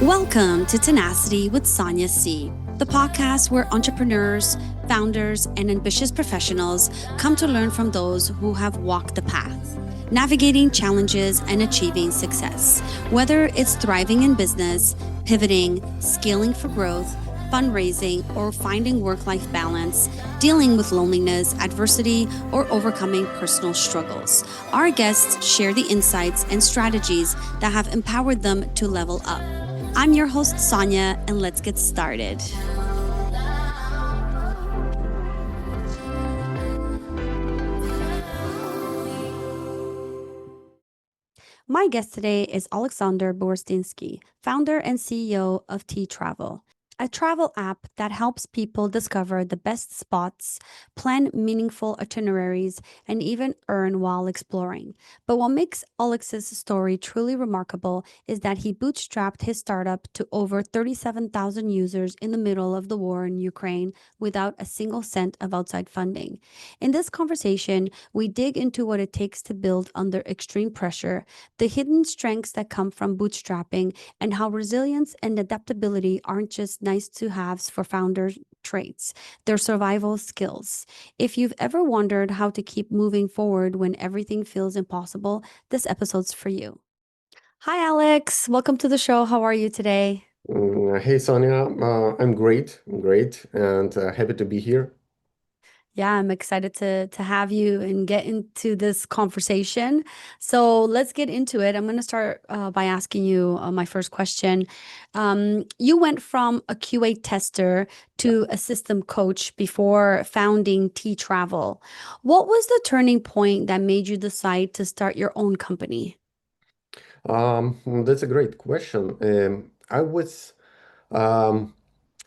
Welcome to Tenacity with Sonia C, the podcast where entrepreneurs, founders, and ambitious professionals come to learn from those who have walked the path, navigating challenges and achieving success. Whether it's thriving in business, pivoting, scaling for growth, fundraising, or finding work life balance, dealing with loneliness, adversity, or overcoming personal struggles. Our guests share the insights and strategies that have empowered them to level up. I'm your host, Sonia, and let's get started. My guest today is Oleksandr Buratynskyi, founder and CEO of T-Travel, a travel app that helps people discover the best spots, plan meaningful itineraries, and even earn while exploring. But what makes Olex's story truly remarkable is that he bootstrapped his startup to over 37,000 users in the middle of the war in Ukraine without a single cent of outside funding. In this conversation, we dig into what it takes to build under extreme pressure, the hidden strengths that come from bootstrapping, and how resilience and adaptability aren't just nice to haves for founders' traits, they're survival skills. If you've ever wondered how to keep moving forward when everything feels impossible, this episode's for you. Hi, Alex. Welcome to the show. How are you today? Hey Sonia, I'm great. And happy to be here. Yeah, I'm excited to have you and get into this conversation. So let's get into it. I'm going to start by asking you my first question. You went from a QA tester Yeah. to a system coach before founding T-Travel. What was the turning point that made you decide to start your own company? That's a great question. I was um,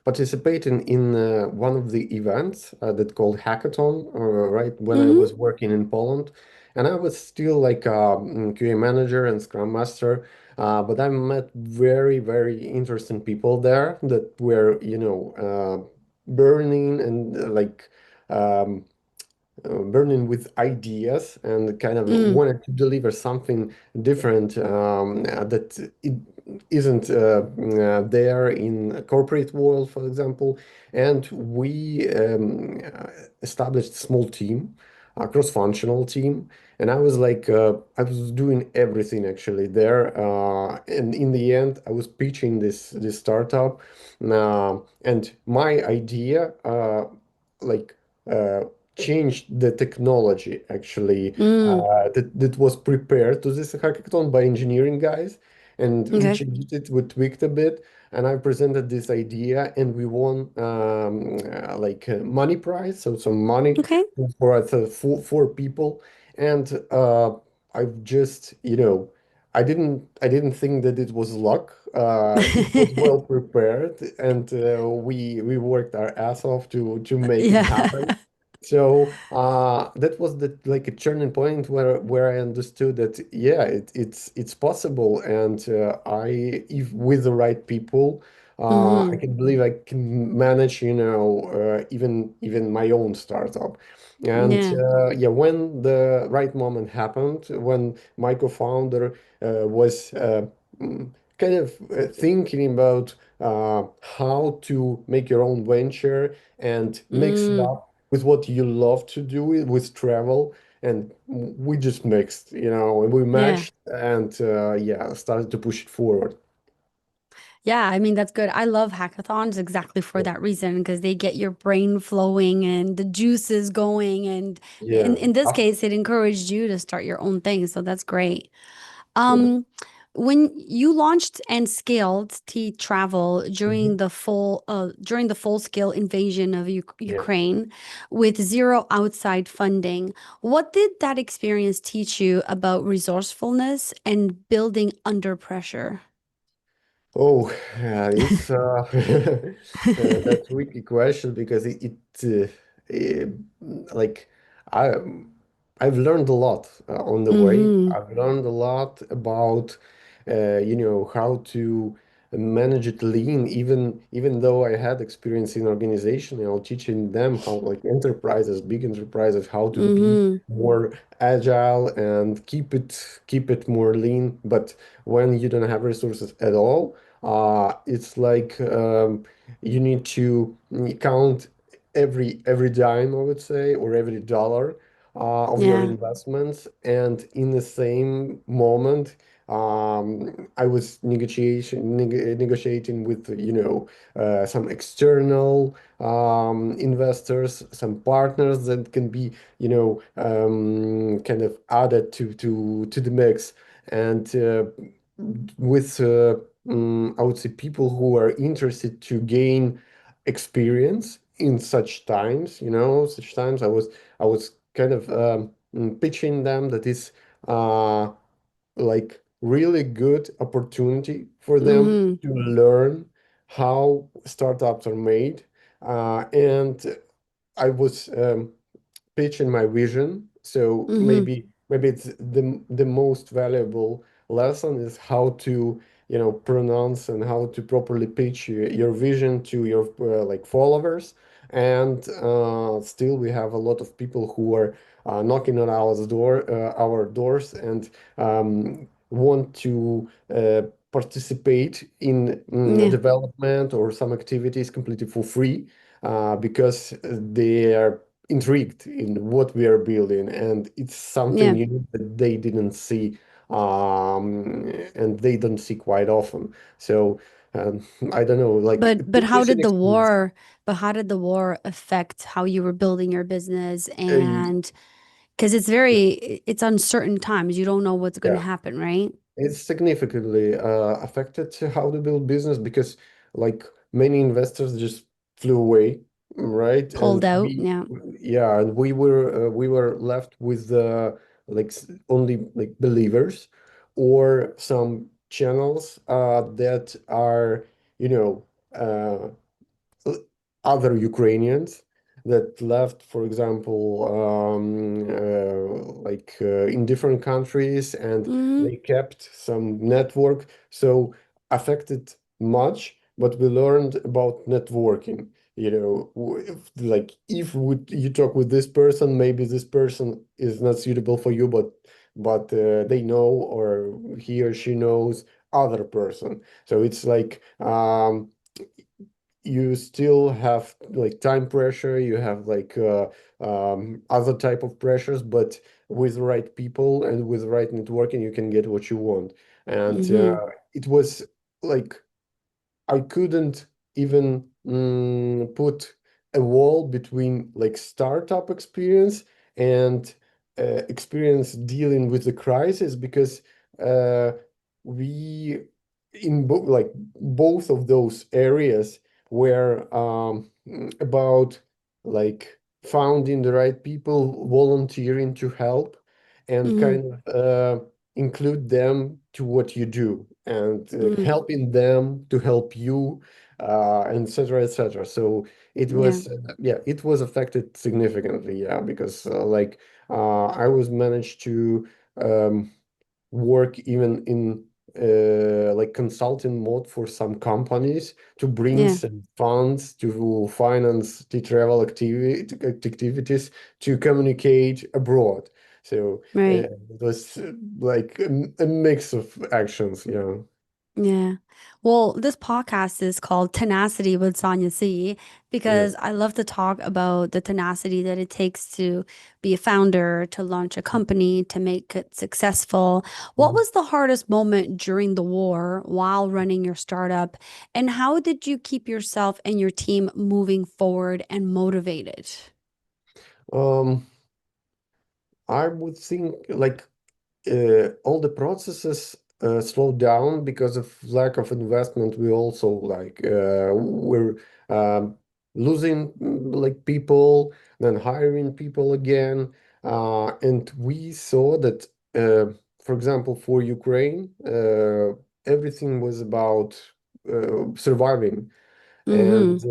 participating in one of the events that called hackathon, right when I Mm-hmm. was working in Poland, and I was still like a QA manager and Scrum Master. But I met very interesting people there that were, burning and um, burning with ideas and kind of Mm, wanted to deliver something different that it isn't there in a corporate world, for example. And we established a small team, a cross-functional team. And I was doing everything actually there. And in the end, I was pitching this startup. And my idea, like, uh, changed the technology actually mm, that was prepared to this hackathon by engineering guys, and we okay. changed it, we tweaked a bit, and I presented this idea, and we won money prize, so some money Okay. for four people, and I've just I didn't think that it was luck. It was well prepared, and we worked our ass off to make it Yeah. happen. So that was the like a turning point where I understood that yeah, it's possible, and if with the right people, I Mm-hmm. can believe I can manage, even my own startup. And Yeah. yeah, when the right moment happened, when my co-founder was mm, kind of thinking about how to make your own venture and mix it Mm. up with what you love to do with travel, and we just mixed, and we Yeah. matched, and yeah, started to push it forward. Yeah, I mean, that's good. I love hackathons exactly for that reason because they get your brain flowing and the juices going. And in, Yeah. in this Ah, case, it encouraged you to start your own thing. So that's great. yeah. Um, when you launched and scaled T-Travel Mhm. during the full-scale invasion of Yeah. Ukraine with zero outside funding, what did that experience teach you about resourcefulness and building under pressure? Oh, it's a tricky question because it like I I've learned a lot on the way. Mm-hmm. I've learned a lot about how to manage it lean. Even though I had experience in organization, teaching them how, like, big enterprises, how to be Mm-hmm. more agile and keep it more lean. But when you don't have resources at all, It's like you need to count every dime, I would say, or every dollar of your Yeah. investments, and in the same moment, I was negotiating with, some external investors, some partners that can be, kind of added to the mix, and with I would say people who are interested to gain experience in such times, such times I was kind of pitching them that is uh, like really good opportunity for them Mm-hmm. to learn how startups are made, and I was pitch in my vision. So Mm-hmm. maybe it's the most valuable lesson is how to, pronounce and how to properly pitch your vision to your like followers. And still we have a lot of people who are knocking on our doors, and want to participate in Yeah. development or some activities completely for free, because they are intrigued in what we are building, and it's something Yeah. new that they didn't see, and they don't see quite often. So I don't know, like But how previous did the experience. war, but how did the war affect how you were building your business? Uh, And because it's uncertain times. You don't know what's going to yeah, happen, right? it's significantly affected to how to build business, because like many investors just flew away, right? Pulled And out. Yeah. yeah, and we were left with like only like believers, or some channels that are, you know, uh, other Ukrainians that left, for example, in different countries, and Mm-hmm. they kept some network. So affected much, but we learned about networking. If you talk with this person, maybe this person is not suitable for you, but they know, or he or she knows other person. So it's like you still have like time pressure, you have like other type of pressures, but with the right people and with the right networking, you can get what you want. And Mm-hmm. it was like I couldn't even put a wall between like startup experience and experience dealing with the crisis, because uh, we in both of those areas were about like finding the right people, volunteering to help, and Mm-hmm. kind of include them to what you do, and Mm-hmm. helping them to help you, and etc., etc. So it Yeah. was yeah, it was affected significantly, yeah, because I was managed to um, work even in like consulting mode for some companies to bring Yeah. some funds to finance activities to communicate abroad. So Right. it was like a mix of actions, yeah. Yeah. Well, this podcast is called Tenacity with Sonia C Yeah. because I love to talk about the tenacity that it takes to be a founder, to launch a company, to make it successful. What Mhm. was the hardest moment during the war while running your startup? And how did you keep yourself and your team moving forward and motivated? Um, I would think like all the processes slowed down because of lack of investment. We also we're losing like people, then hiring people again, and we saw that, for example, for Ukraine, everything was about surviving, and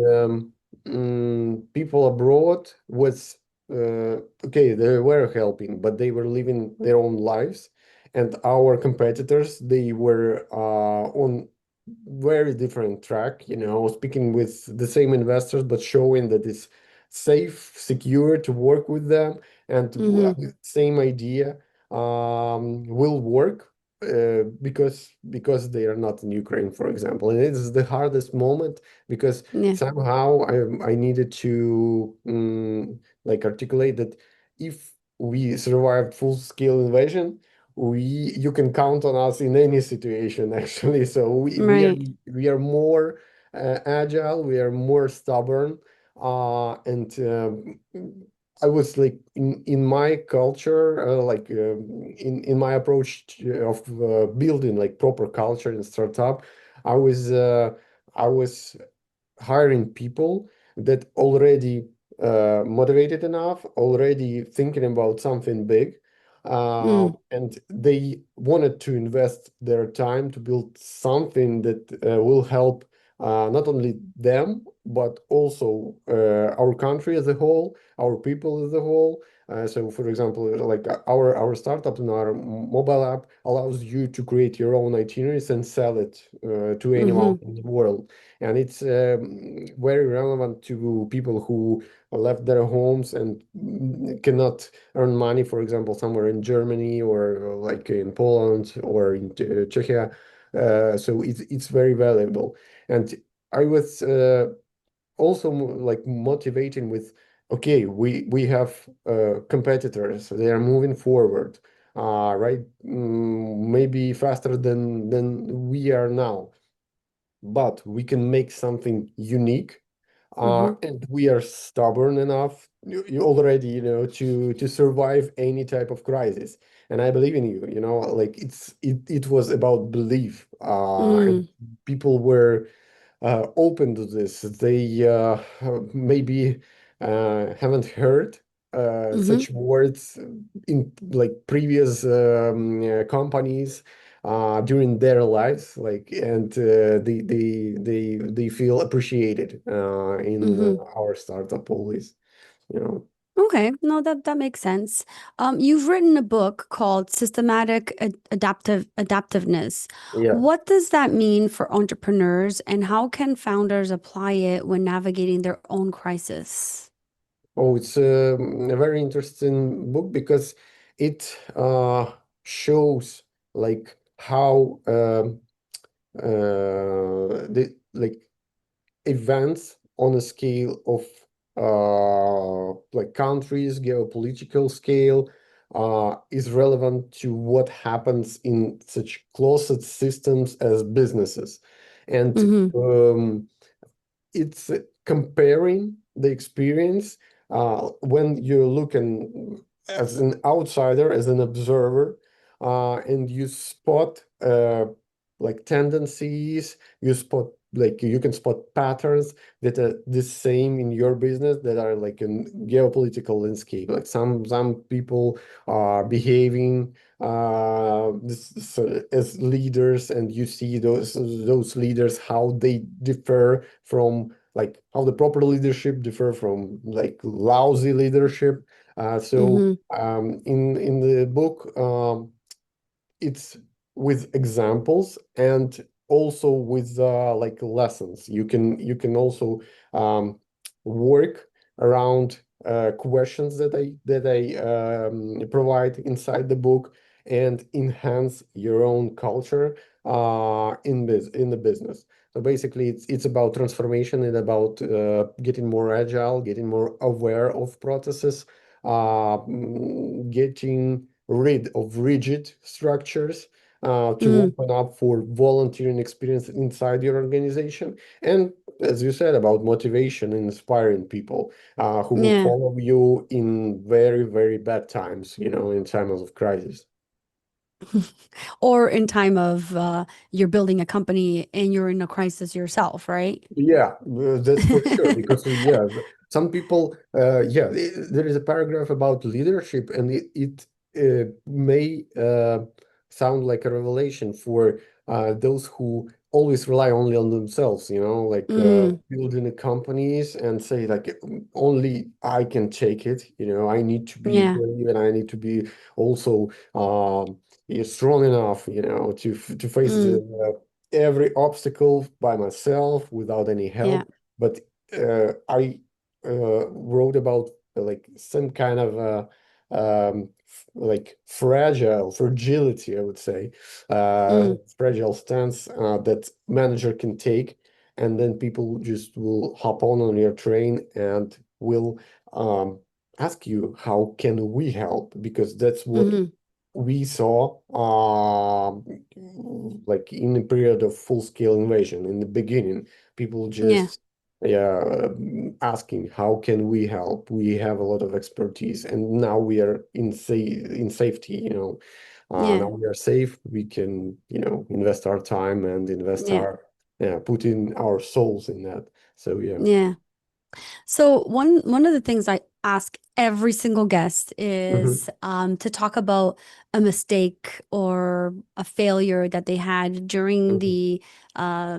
Mm-hmm. people abroad was okay, they were helping, but they were living their own lives, and our competitors, they were on very different track, speaking with the same investors, but showing that it's safe, secure to work with them, and Mm-hmm. same idea will work. because they are not in Ukraine, for example, and it is the hardest moment because Yeah. somehow I needed to like articulate that if we survived full-scale invasion, we you can count on us in any situation actually. So Right. we are more agile, we are more stubborn, and I was like in my culture, in my approach of building like proper culture in startup, I was uh, I was hiring people that already motivated enough, already thinking about something big, Mm. and they wanted to invest their time to build something that will help not only them, but also our country as a whole, our people as a whole. So, for example, like our startup and our mobile app allows you to create your own itineraries and sell it to anyone Mm-hmm. in the world, and it's very relevant to people who left their homes and cannot earn money, for example, somewhere in Germany or like in Poland or in Czechia. So it's very valuable. And I was also like motivating with, okay, we have competitors, they are moving forward, right? Maybe faster than we are now, but we can make something unique, Mm-hmm. and we are stubborn enough, you already, to survive any type of crisis. And I believe in you, like it was about belief, and Mm. people were open to this. They maybe haven't heard Mm-hmm. such words in like previous companies during their lives, like, and they feel appreciated in Mm-hmm. our startup always, you know. Okay, no, that makes sense. You've written a book called Systematic Adaptiveness. Yeah. What does that mean for entrepreneurs, and how can founders apply it when navigating their own crisis? Oh, it's a very interesting book because it shows like how the like events on a scale of like countries, geopolitical scale, is relevant to what happens in such closed systems as businesses. And Mm-hmm. it's comparing the experience when you're looking as an outsider, as an observer, and you spot like tendencies, you spot like you can spot patterns that are the same in your business that are like in geopolitical landscape. Like some people are behaving as leaders, and you see those leaders how they differ from like how the proper leadership differ from like lousy leadership. So Mm-hmm. in the book, it's with examples and also with like lessons. You can also work around questions that I provide inside the book and enhance your own culture in the business. So basically, it's about transformation and about getting more agile, getting more aware of processes, getting rid of rigid structures to Mm. open up for volunteering experience inside your organization. And as you said, about motivation and inspiring people who will Yeah. follow you in very, very bad times, in times of crisis. Or in time of you're building a company and you're in a crisis yourself, right? Yeah, that's for sure. Because yeah, some people, yeah, there is a paragraph about leadership, and it may sound like a revelation for those who always rely only on themselves. Like Mm. building a companies and say like only I can take it. I need to be Yeah. brave, and I need to be also strong enough. To face Mm. every obstacle by myself without any Yeah. help. But I wrote about like some kind of like fragility, I would say, Mm, fragile stance that manager can take, and then people just will hop on your train and will ask you, how can we help? Because that's what hmm. we saw like in a period of full-scale invasion. In the beginning, people Yeah, just asking, how can we help? We have a lot of expertise, and now we are in safety, now yeah, we are safe. We can, invest our time and invest yeah, our, yeah, put in our souls in that. So yeah. yeah. So one of the things I ask every single guest Hmm. is to talk about a mistake or a failure that they had during Hmm. the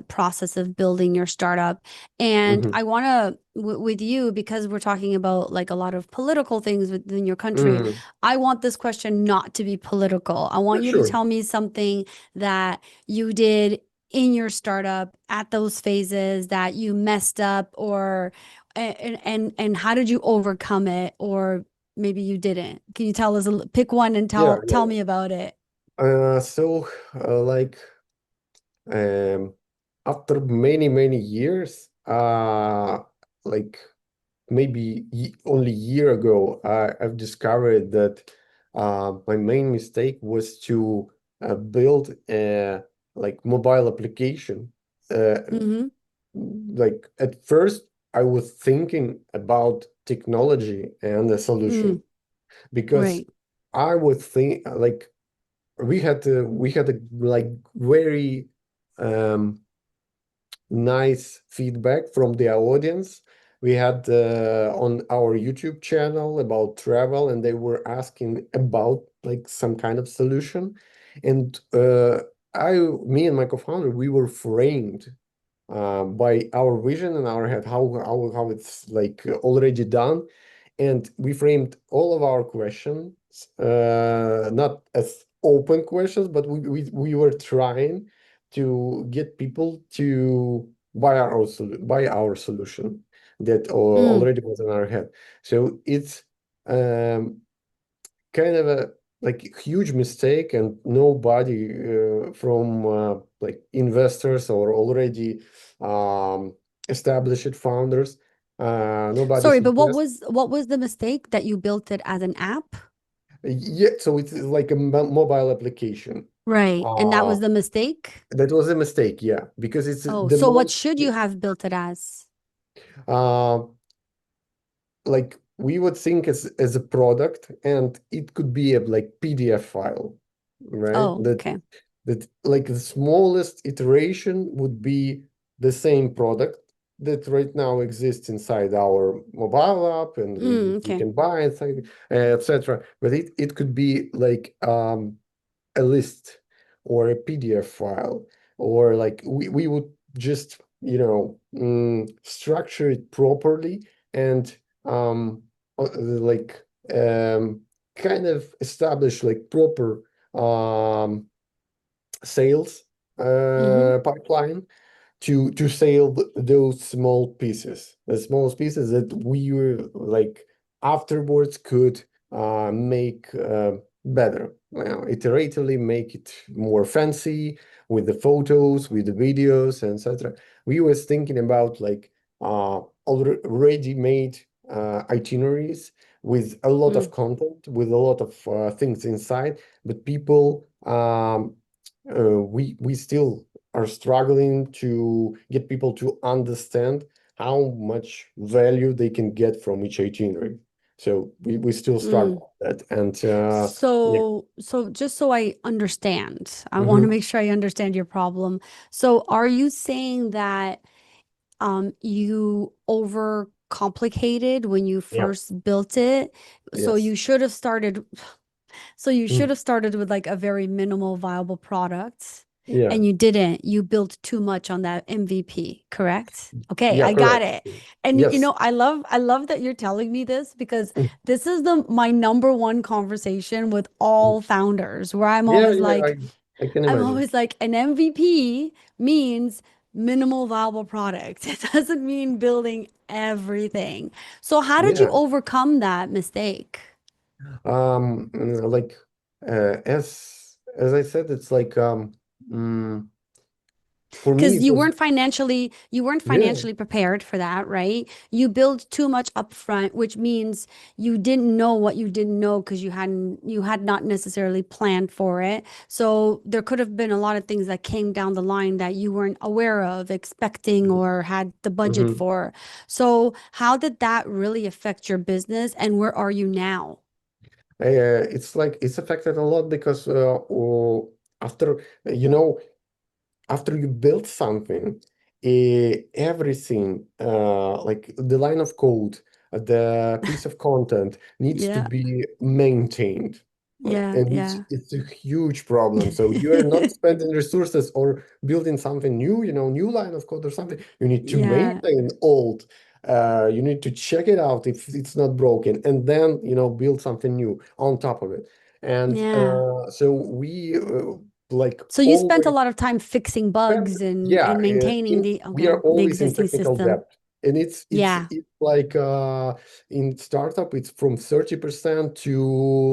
process of building your startup. And Hmm. I want to, with you, because we're talking about like a lot of political things within your country, Hmm. I want this question not to be political. I want you to Sure. tell me something that you did in your startup at those phases that you messed up, or and how did you overcome it, or maybe you didn't? Can you tell us pick one and Yeah, tell yeah. me about it? So, like, um, after many, many years, like maybe only a year ago, I've discovered that my main mistake was to build a like mobile application. Uh, Mm-hmm. like at first, I was thinking about technology and the solution Mm, because right. I would think like we had a like very um, nice feedback from the audience. We had on our YouTube channel about travel, and they were asking about like some kind of solution. And me and my co-founder, we were framed by our vision in our head, how it's like already done, and we framed all of our questions not as open questions, but we were trying to get people to buy our solution that Mm. already was in our head. So it's um, kind of a like huge mistake, and nobody from like investors or already um, established founders, nobody Sorry, but suggests. what was the mistake that you built it as an app? Yeah, so it's like a mobile application. Right. And that Uh, was the mistake? that was a mistake, yeah, because it's Oh, the so what most should you have built it as? uh, like we would think as a product, and it could be a like PDF file, right? Oh, okay. That like the smallest iteration would be the same product that right now exists inside our mobile app, and we Mm, we okay. can buy inside, etc. But it could be like a list or a PDF file, or like we would just structure it properly and like kind of establish like proper um, sales Mm-hmm. pipeline to sell those small pieces, the smallest pieces that we were like afterwards could make better. Well, iteratively make it more fancy with the photos, with the videos, etc. We was thinking about like already made itineraries with a lot of Mm. content, with a lot of things inside, but people we still are struggling to get people to understand how much value they can get from each itinerary. So we still Mm. struggle with that. And yeah. So just so I understand, I want to Hmm. make sure I understand your problem. So are you saying that you overcomplicated when you Yeah. first built it? So Yes. you should have started so you should Mm. have started with like a very minimal viable product, Yeah. and you didn't. You built too much on that MVP, correct? Okay, Yeah, I got correct. it. And Yes. I love that you're telling me this, because Mm. this is the my number one conversation with Mm. all founders, where Yeah, yeah, I can I'm imagine. always like, an MVP means minimal viable product. It doesn't mean building everything. So how did you Yeah. overcome that mistake? Like as I said, it's like mm, for me Because it was you weren't yeah. financially prepared for that, right? You build too much upfront, which means you didn't know what you didn't know because you had not necessarily planned for it. So there could have been a lot of things that came down the line that you weren't aware of, expecting, or had the budget Mhm. for. So how did that really affect your business, and where are you now? It's like it's affected a lot because after you know after you build something, everything like the line of code, the piece of content needs to Yeah, be maintained. yeah, And yeah. it's a huge problem. So you are not spending resources or building something new, new line of code or something. You need to Yeah, maintain old. You need to check it out if it's not broken, and then build something new on top of it. And yeah. so we like So you spent a always lot of time fixing but bugs yeah, and maintaining we are the always in existing technical system. debt. And Yeah, it's like in startup it's from 30% to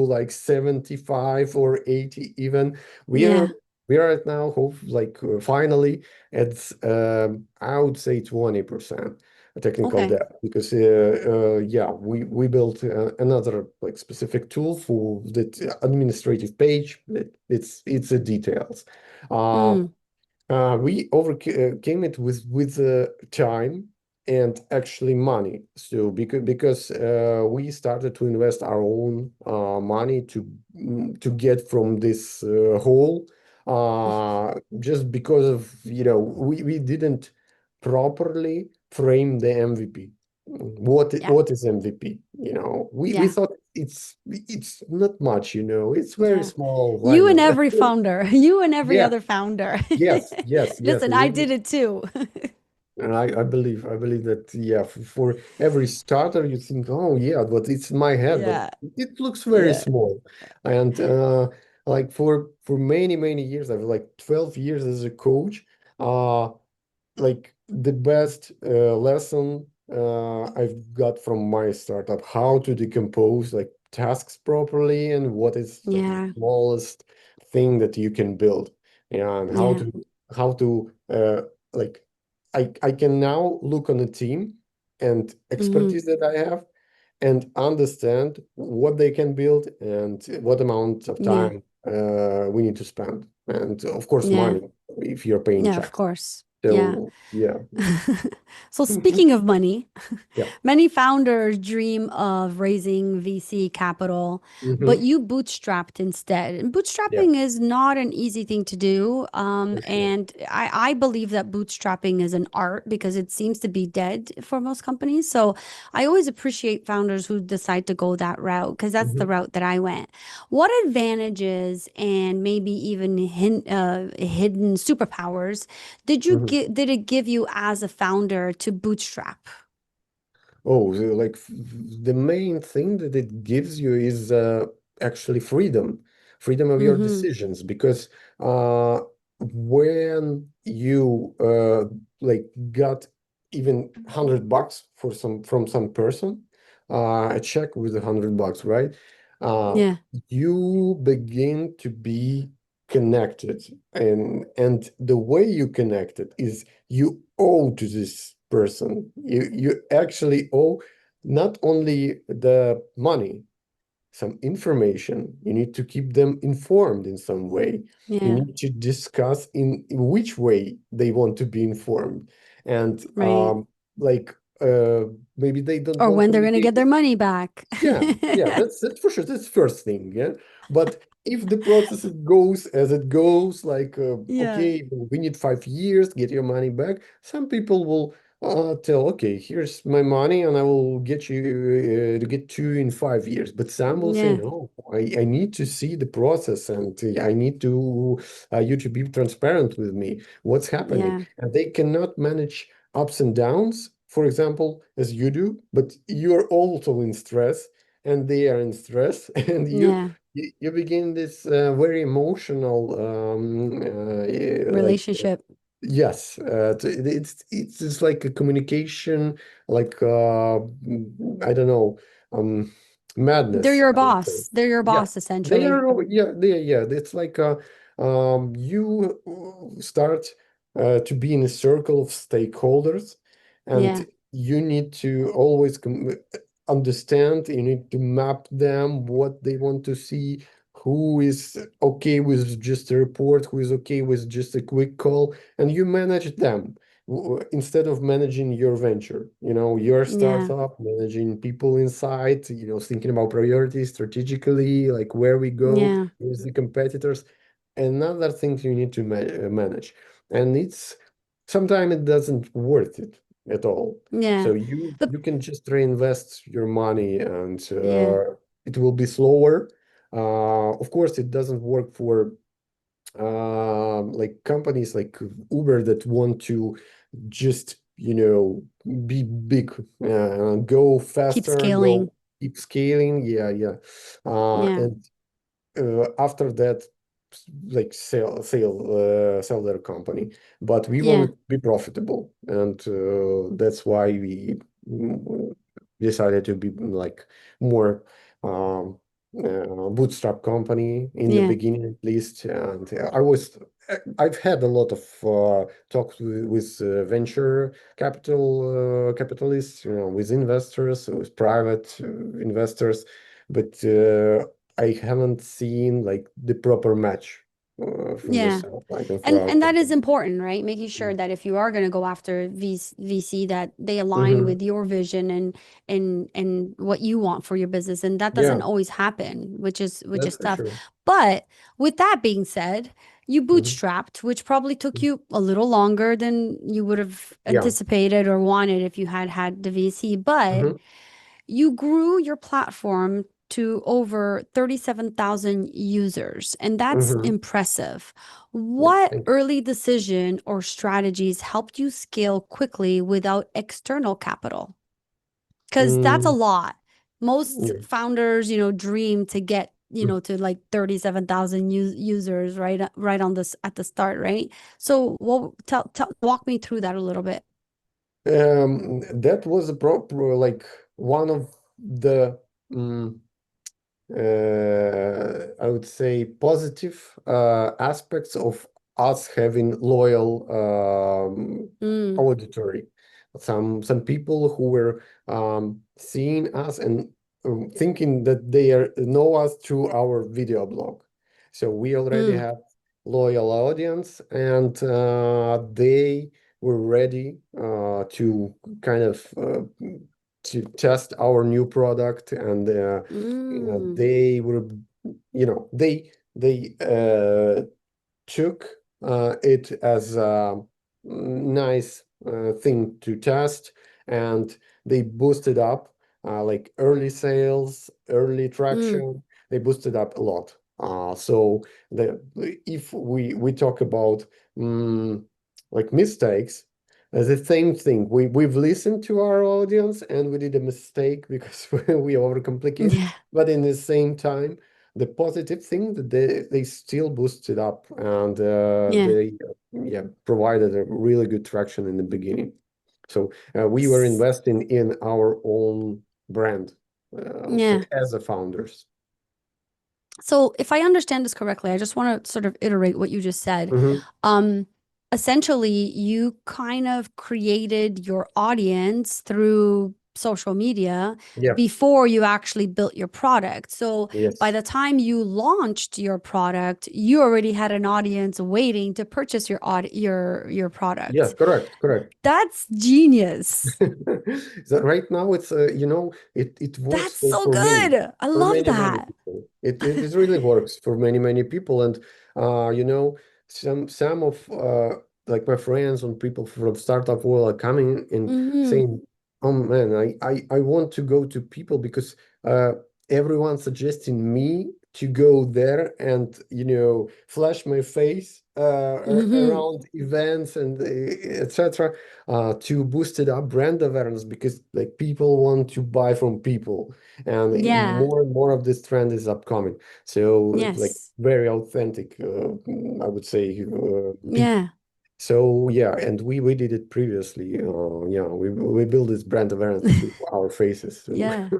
like 75 or 80 even. We are yeah. we are at now hope like finally it's I would say 20% technical Okay. debt because yeah, we built another like specific tool for the administrative page. It's the details. Uh, Mm, we overcame it with time and actually money. So because we started to invest our own money to get from this hole, just because of we didn't properly frame the MVP. yeah, What is MVP? We yeah, thought it's not much. It's very yeah. small You line and of every founder, you and every yeah. other founder. Yes, yes, yes. Listen, I did it too. And I believe that yeah, for every starter you think, oh yeah, but it's in my head, but Yeah, it looks very yeah, small. And like for many years, I've like 12 years as a coach. Uh, like the best lesson I've got from my startup, how to decompose like tasks properly and what is like the yeah, smallest thing that you can build, and yeah. how to like I can now look on a team and Hmm. expertise that I have and understand what they can build and what amount of Yeah, time we need to spend, and of course yeah, money if you're paying yeah, of checks. course. Yeah. So yeah. So speaking of money, Yeah. many founders dream of raising VC capital, but Hmm. you bootstrapped instead. And Yeah, bootstrapping is not an easy thing to do. for sure. And I believe that bootstrapping is an art because it seems to be dead for most companies. So I always appreciate founders who decide to go that route because that's the Hmm. route that I went. What advantages and maybe even hidden superpowers Hmm. did it give you as a founder to bootstrap? Oh, so like the main thing that it gives you is actually freedom of your Mm-hmm. decisions. Because uh, when you like got even $100 for some from some person, a check with $100, right? Uh, Yeah. you begin to be connected, and the way you connect it is you owe to this person. You actually owe not only the money, some information. You need to keep them informed in some way. You Yeah. need to discuss in which way they want to be informed. And Right. like uh, maybe they don't Or want when they're going to communication. get their money back. Yeah, that's for sure. That's first thing, yeah. But if the process goes as it goes, like Yeah. okay, we need 5 years, get your money back. Some people will tell, okay, here's my money, and I will get you to get to in 5 years. But some will say, Yeah. no, I need to see the process, and I need to you to be transparent with me. What's happening? Yeah. And they cannot manage ups and downs, for example, as you do, but you're also in stress and they are in stress, and Yeah. you begin this very emotional like Relationship. yes, it's just like a communication, like I don't know, um They're madness, your I would say. boss. They're your Yeah, boss, they essentially. are. Yeah. It's like you start to be in a circle of stakeholders, and Yeah. you need to always understand. You need to map them what they want to see. Who is okay with just a report? Who is okay with just a quick call? And you manage them instead of managing your venture, your Yeah. startup, managing people inside, thinking about priorities strategically, like where we go, Yeah. who's the competitors, another thing you need to manage. And it's sometimes it doesn't worth it at all. Yeah. So you The you can just reinvest your money and yeah. it will be slower. Of course, it doesn't work for like companies like Uber that want to just, be big, go Keep faster, scaling. go keep scaling. Yeah. Yeah. And after that, like sell their company. But we want Yeah. to be profitable, and that's why we decided to be like more bootstrap company in the Yeah. beginning at least. And I've had a lot of talks with venture capitalists, with investors, with private investors, but I haven't seen like the proper match from the Yeah. side, like for And our that is company. important, right? Making sure that if you are going to go after VC, that they align Hmm. with your vision and what you want for your business. And that doesn't Yeah, always happen, which that's is for tough. sure. But with that being said, you Hmm. bootstrapped, which probably took you a little longer than you would have Yeah. anticipated or wanted if you had had the VC. But Hmm. you grew your platform to over 37,000 users, and that's Hmm. impressive. Yeah, What thank early decision or strategies helped you scale quickly without external capital? you. Because that's a lot. Most Yeah. founders, dream to get, to like 37,000 users right on this at the start, right? So, walk me through that a little bit. That was a proper like one of the I would say positive aspects of us having loyal Mm, auditory. Some people who were seeing us and thinking that they know us through our video blog. So we already mm, have loyal audience, and they were ready to kind of to test our new product, and mm, they were, they took it as a nice thing to test, and they boosted up like early sales, early mm, traction. They boosted up a lot. So if we talk about mm, like mistakes, the same thing. We've listened to our audience and we did a mistake because we overcomplicate. yeah, But in the same time, the positive thing that they still boosted up, and yeah. they yeah provided a really good traction in the beginning. So we were S- investing in our own brand, I would say, Yeah. as a founders. So if I understand this correctly, I just want to sort of iterate what you just said. Hmm. Um, Essentially, you kind of created your audience through social media Yeah. before you actually built your product. So by Yes. the time you launched your product, you already had an audience waiting to purchase your Yeah. product. Correct. Correct. That's genius. So right now it's it works That's for so many, good. I love many that. people. It really works for many people. And some of like my friends and people from startup world are coming and Hmm. saying, oh man, I want to go to people because uh everyone's suggesting me to go there and flash my face Hmm. around events and etc., to boost it up brand awareness, because like people want to buy from people, and Yeah. more and more of this trend is upcoming. So like Yes. very authentic, I would say, people. Yeah. So yeah, and we did it previously. Yeah, we built this brand awareness through our faces. So Yeah.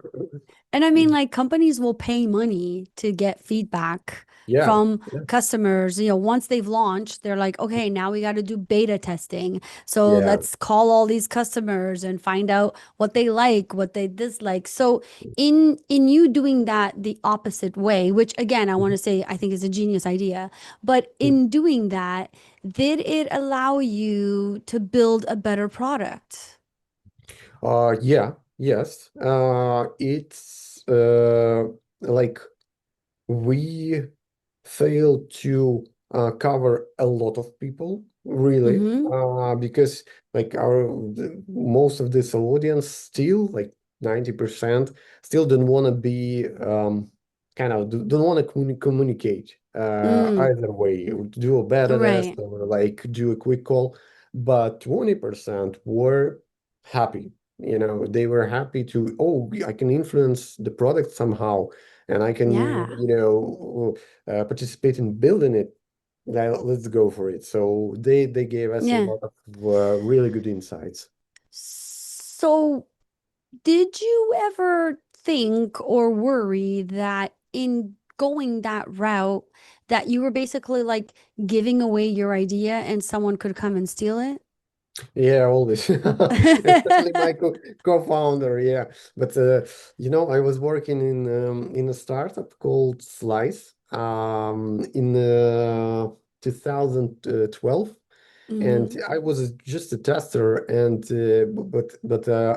And I mean, like companies will pay money to get feedback yeah, from yeah, customers. Once they've launched, they're like, okay, now we got to do beta testing. So yeah. let's call all these customers and find out what they like, what they dislike. So in you doing that the opposite way, which again, I want to say I think is a genius idea, but in doing that, did it allow you to build a better product? Yeah, yes. It's like we failed to cover a lot of people, really, Mm-hmm. because like most of this audience still, like 90%, still don't want to be kind of don't want to communicate Mm, either way, do a beta test right. or like do a quick call, but 20% were happy. They were happy to, oh, I can influence the product somehow, and I can, Yeah. participate in building it. Let's go for it. So they gave us a Yeah. lot of really good insights. So, did you ever think or worry that in going that route that you were basically like giving away your idea and someone could come and steal it? Yeah, always, especially my co-founder. Yeah, but I was working in a startup called Slice in 2012. And Hmm. I was just a tester, and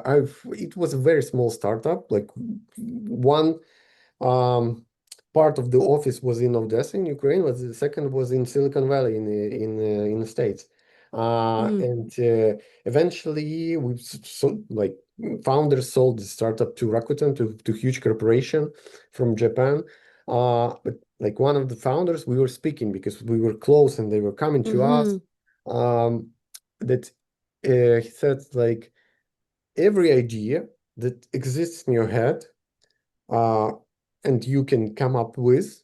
I've it was a very small startup. Like one um, part of the office was in Odessa in Ukraine, but the second was in Silicon Valley in the States. Hmm. And eventually, like founders sold the startup to Rakuten, to huge corporation from Japan. But like one of the founders, we were speaking because we were close and they were coming to us. Hmm. Um, that he said like every idea that exists in your head, uh, and you can come up with,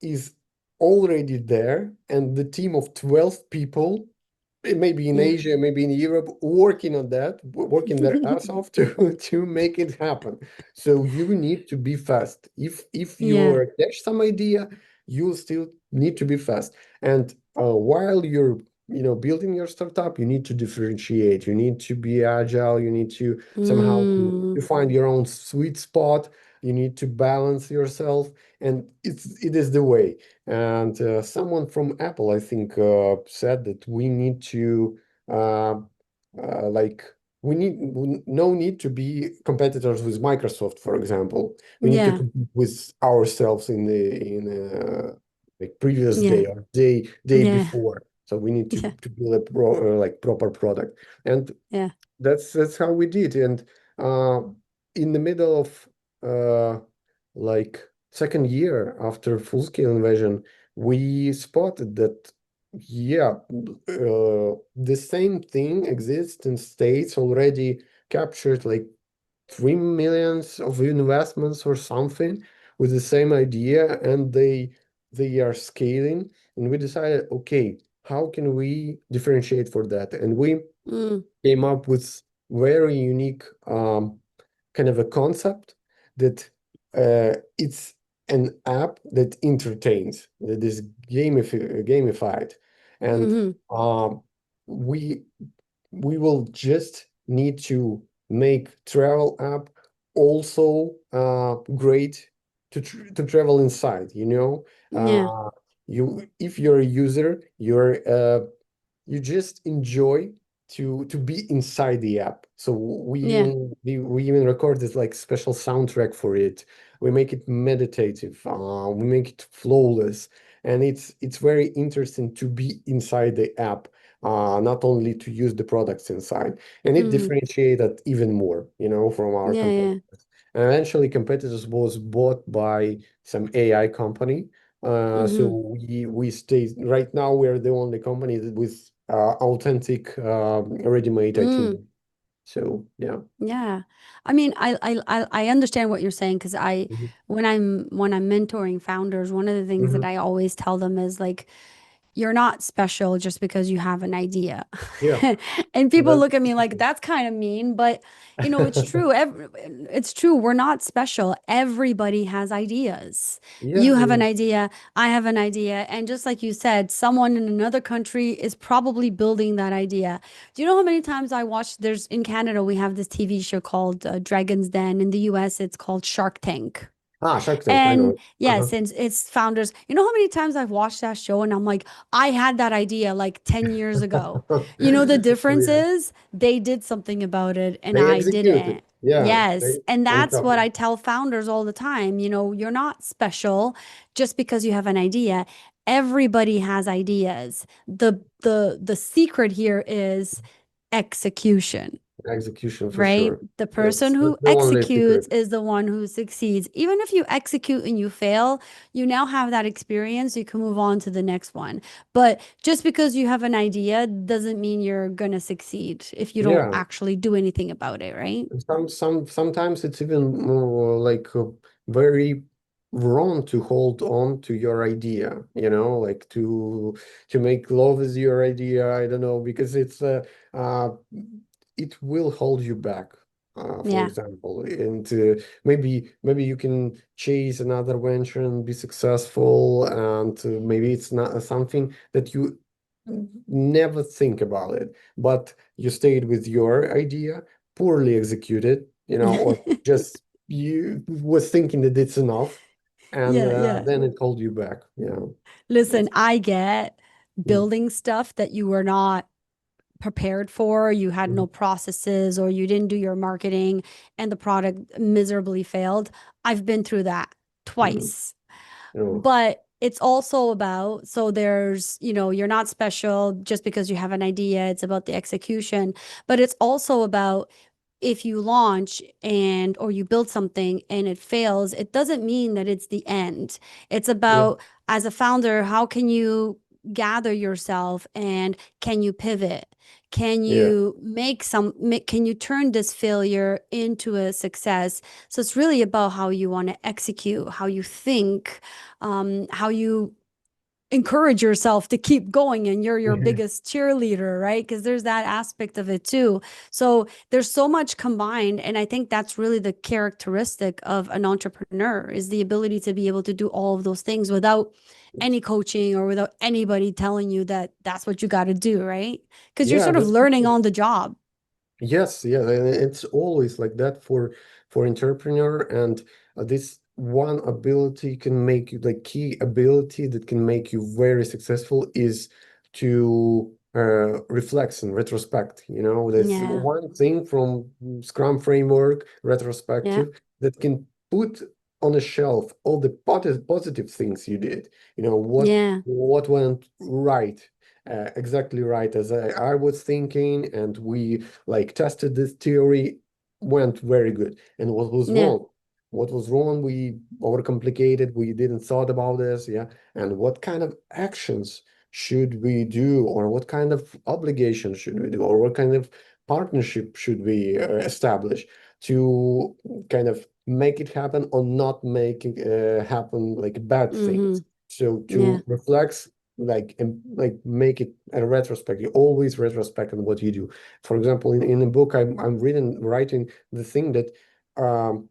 is already there, and the team of 12 people, maybe in Yeah. Asia, maybe in Europe, working on that, working their ass off to to make it happen. So you need to be fast. If Yeah. you catch some idea, you still need to be fast. And while you're building your startup, you need to differentiate. You need to be agile. You need to somehow to Mm. find your own sweet spot. You need to balance yourself, and it is the way. And someone from Apple, I think, said that we need to uh, like no need to be competitors with Microsoft, for example. We need to Yeah. compete with ourselves in like previous Yeah. day or day Yeah. before. So we need to Yeah. to build a like proper product, and Yeah. that's how we did. And uh, in the middle of like second year after full-scale invasion, we spotted that yeah, the same thing exists in states already captured like 3 millions of investments or something with the same idea, and they are scaling. And we decided, okay, how can we differentiate for that? And we Mm. came up with very unique kind of a concept that it's an app that entertains, that is gamified, and Hmm. um, we we will just need to make travel app also great to travel inside. Yeah. You if you're a user, you just enjoy to be inside the app. So Yeah. we even recorded like special soundtrack for it. We make it meditative. We make it flawless, and it's very interesting to be inside the app, not only to use the products inside. And it Hmm. differentiated even more, from our Yeah. competitors. Yeah. And eventually, competitors was bought by some AI company. So Hmm. we stay right now. We're the only company with authentic ready-made Mm. itinerary. So yeah. Yeah. I mean, I understand what you're saying because Mhm. when I'm mentoring founders, one of the things that Mhm. I always tell them is like you're not special just because you have an idea. Yeah, And people that, look at me like that's kind of mean, but it's true. It's true. We're not special. Everybody has ideas. yeah, You have yeah. an idea, I have an idea, and just like you said, someone in another country is probably building that idea. Do you know how many times I watched there's in Canada we have this TV show called Dragon's Den. In the US it's called Shark Tank. Ah, Shark Tank, I know And it. Uh-huh. yes, and it's founders. You know how many times I've watched that show and I'm like, I had that idea like 10 years ago. You know, the difference Yeah. is they did something about it and They I executed. didn't. Yeah, Yes. they And on that's top what of I tell founders all the time. You're not special just because you have an idea. Everybody has ideas. The secret here is execution. execution for Right? sure. The person That's who the only executes secret. is the one who succeeds. Even if you execute and you fail, you now have that experience. You can move on to the next one. But just because you have an idea doesn't mean you're gonna succeed if you don't Yeah, actually do anything about it, right? sometimes it's even more like very wrong to hold on to your idea, like to make love is your idea. I don't know because uh it will hold you back. For Yeah. example, and maybe you can chase another venture and be successful, and maybe it's not something that you never think about it, but you stayed with your idea poorly executed, or just you was thinking that it's enough, and Yeah, yeah. then it called you back. Yeah, Listen, it's I get mm, building stuff that you were not prepared for, you had no mhm, processes, or you didn't do your marketing and the product miserably failed. I've been through that mm, twice. you But it's also about, so you're not special just because you have an idea. It's about the execution, but it's also about if you launch and or you build something and it fails, it doesn't mean that it's the end. It's yeah, about as a founder, how can you gather yourself and can you pivot? Can yeah, you can you turn this failure into a success? So it's really about how you want to execute, how you think, how you encourage yourself to keep going and you're your yeah, biggest cheerleader, right? Because there's that aspect of it too. So there's so much combined. And I think that's really the characteristic of an entrepreneur is the ability to be able to do all of those things without any coaching or without anybody telling you that that's what you got to do, right? Because you're yeah, sort of that's for learning sure. on the job. Yes, yeah, and it's always like that for entrepreneur, and this one ability can make you like key ability that can make you very successful is to reflect and retrospect. There's Yeah. one thing from Scrum framework Yeah. retrospective that can put on a shelf all the positive things you did. Yeah. What went right. Exactly right as I was thinking, and we like tested this theory, went very good. And what was Yeah. wrong? What was wrong? We overcomplicated. We didn't thought about this. Yeah. And what kind of actions should we do, or what kind of obligation should we do, or what kind of partnership should we establish to kind of make it happen or not make it happen like bad Mm-hmm. things. So Yeah. to reflect and like make it a retrospect. You always retrospect on what you do. For example, in a book I'm writing the thing that um,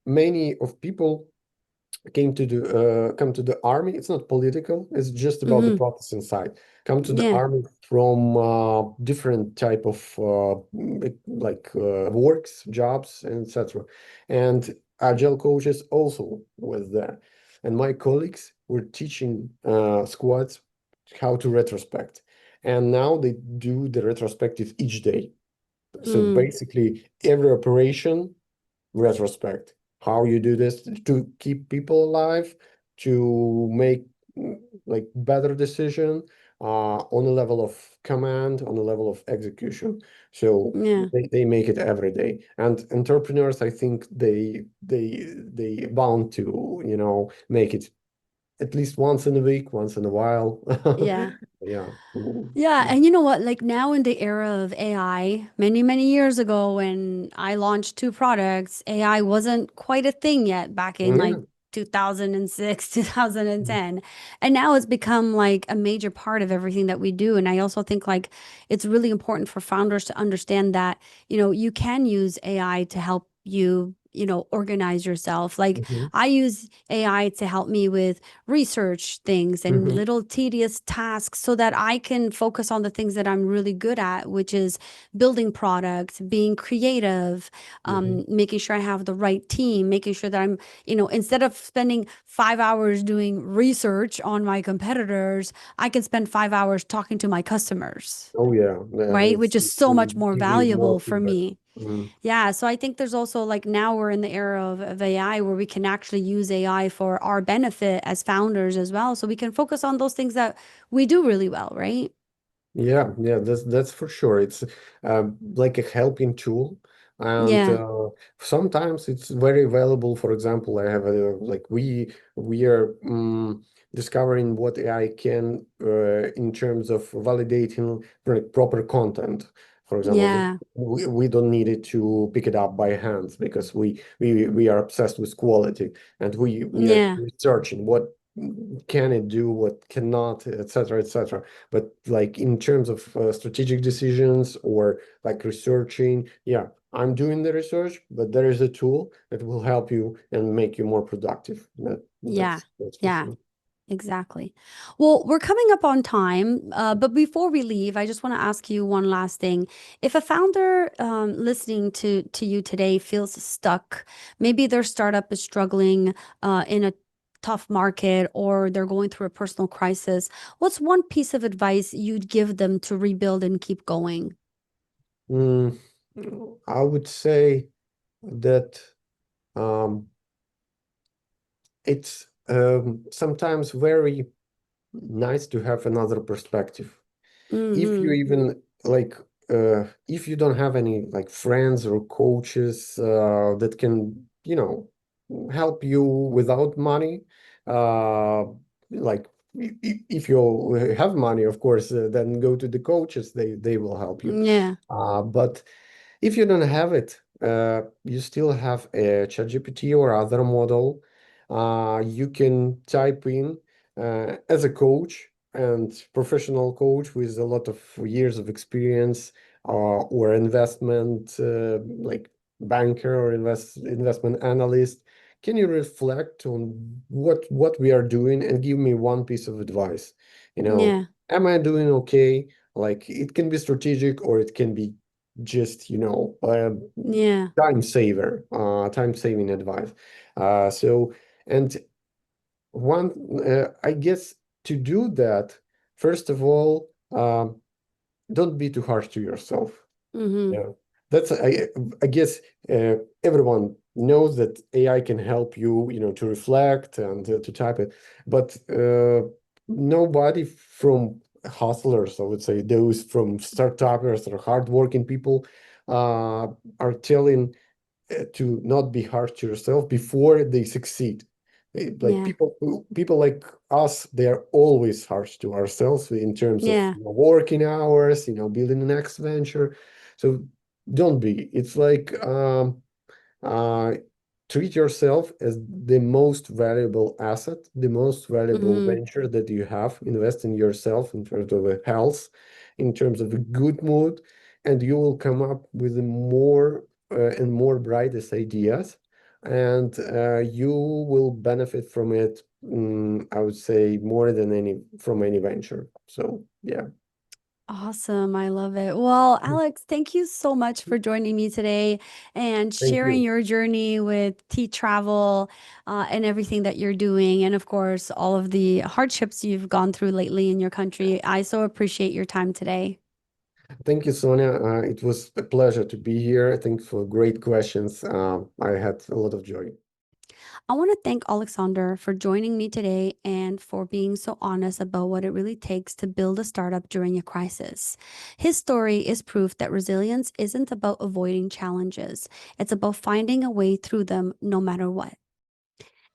many of people come to the army. It's not political. It's just about the Mm-hmm. process inside. Come to the Yeah. army from different type of works, jobs, and etc. And agile coaches also was there. And my colleagues were teaching squads how to retrospect. And now they do the retrospective each day. So Mm. basically, every operation retrospect. How you do this to keep people alive, to make like better decision on a level of command, on a level of execution. So Yeah. they make it every day. And entrepreneurs, I think they bound to, make it at least once in a week, once in a while. Yeah. Yeah. Yeah, and you know what? Like now in the era of AI, many, many years ago when I launched two products, AI wasn't quite a thing yet back in like Yeah. 2006, 2010. And now it's become like a major part of everything that we do. And I also think like it's really important for founders to understand that, you can use AI to help you, organize yourself. Like Mm-hmm. I use AI to help me with research things and Mm-hmm. little tedious tasks so that I can focus on the things that I'm really good at, which is building products, being creative, Mm-hmm. making sure I have the right team, making sure that I'm, instead of spending 5 hours doing research on my competitors, I can spend 5 hours talking to my customers, Oh yeah, yeah, right? Which is it's so much more give you more valuable for feedback. me. Mm. Yeah, so I think there's also like now we're in the era of AI where we can actually use AI for our benefit as founders as well. So we can focus on those things that we do really well, right? Yeah, yeah, that's for sure. It's like a helping tool, and Yeah, sometimes it's very valuable. For example, I have a like we are discovering what AI can in terms of validating like, proper content. For example, yeah, we don't need it to pick it up by hands because we are obsessed with quality, and we are yeah, researching what can it do, what cannot, etc., etc. But like in terms of strategic decisions or like researching, yeah, I'm doing the research, but there is a tool that will help you and make you more productive. yeah, That's for yeah. sure. Exactly. Well, we're coming up on time, but before we leave, I just want to ask you one last thing. If a founder listening to you today feels stuck, maybe their startup is struggling in a tough market or they're going through a personal crisis, what's one piece of advice you'd give them to rebuild and keep going? Mm, I would say that um, it's sometimes very nice to have another perspective. If you Mm-hmm. even like if you don't have any like friends or coaches that can help you without money, uh like if you have money, of course, then go to the coaches, they will help you, Yeah, but if you don't have it, you still have a ChatGPT or other model. You can type in as a coach and professional coach with a lot of years of experience, or investment like banker or investment analyst. Can you reflect on what we are doing and give me one piece of advice? yeah, Am I doing okay? Like it can be strategic or it can be just yeah. time saving advice. So and one I guess to do that, first of all, don't be too harsh to yourself. Mm-hmm. Yeah, that's I guess everyone knows that AI can help you, to reflect and to type it, but nobody from hustlers, I would say, those from startups or hardworking people, are telling to not be harsh to yourself before they succeed. Like Yeah, people like us, they are always harsh to ourselves in terms of yeah, working hours, building the next venture. So don't be. It's like uh, treat yourself as the most valuable asset, the most valuable mm-hmm. venture that you have. Invest in yourself in terms of a health, in terms of a good mood, and you will come up with more and more brightest ideas, and you will benefit from it. I would say more than any venture. So yeah, Awesome. I love it. Well, Alex, thank you so much for joining me today and thank sharing you. your journey with T-Travel and everything that you're doing. And of course, all of the hardships you've gone through lately in your country. I so appreciate your time today. Thank you, Sonia. It was a pleasure to be here. Thanks for great questions. I had a lot of joy. I want to thank Oleksandr for joining me today and for being so honest about what it really takes to build a startup during a crisis. His story is proof that resilience isn't about avoiding challenges, it's about finding a way through them no matter what.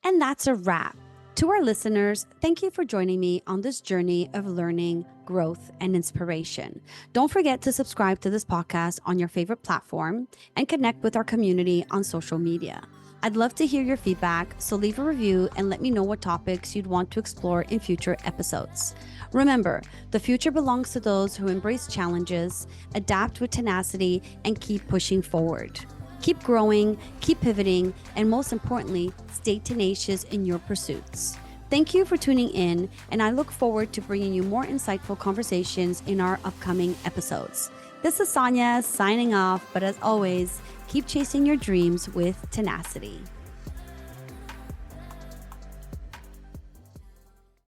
And that's a wrap. To our listeners, thank you for joining me on this journey of learning, growth, and inspiration. Don't forget to subscribe to this podcast on your favorite platform and connect with our community on social media. I'd love to hear your feedback, so leave a review and let me know what topics you'd want to explore in future episodes. Remember, the future belongs to those who embrace challenges, adapt with tenacity, and keep pushing forward. Keep growing, keep pivoting, and most importantly, stay tenacious in your pursuits. Thank you for tuning in, and I look forward to bringing you more insightful conversations in our upcoming episodes. This is Sonia signing off, but as always, keep chasing your dreams with tenacity.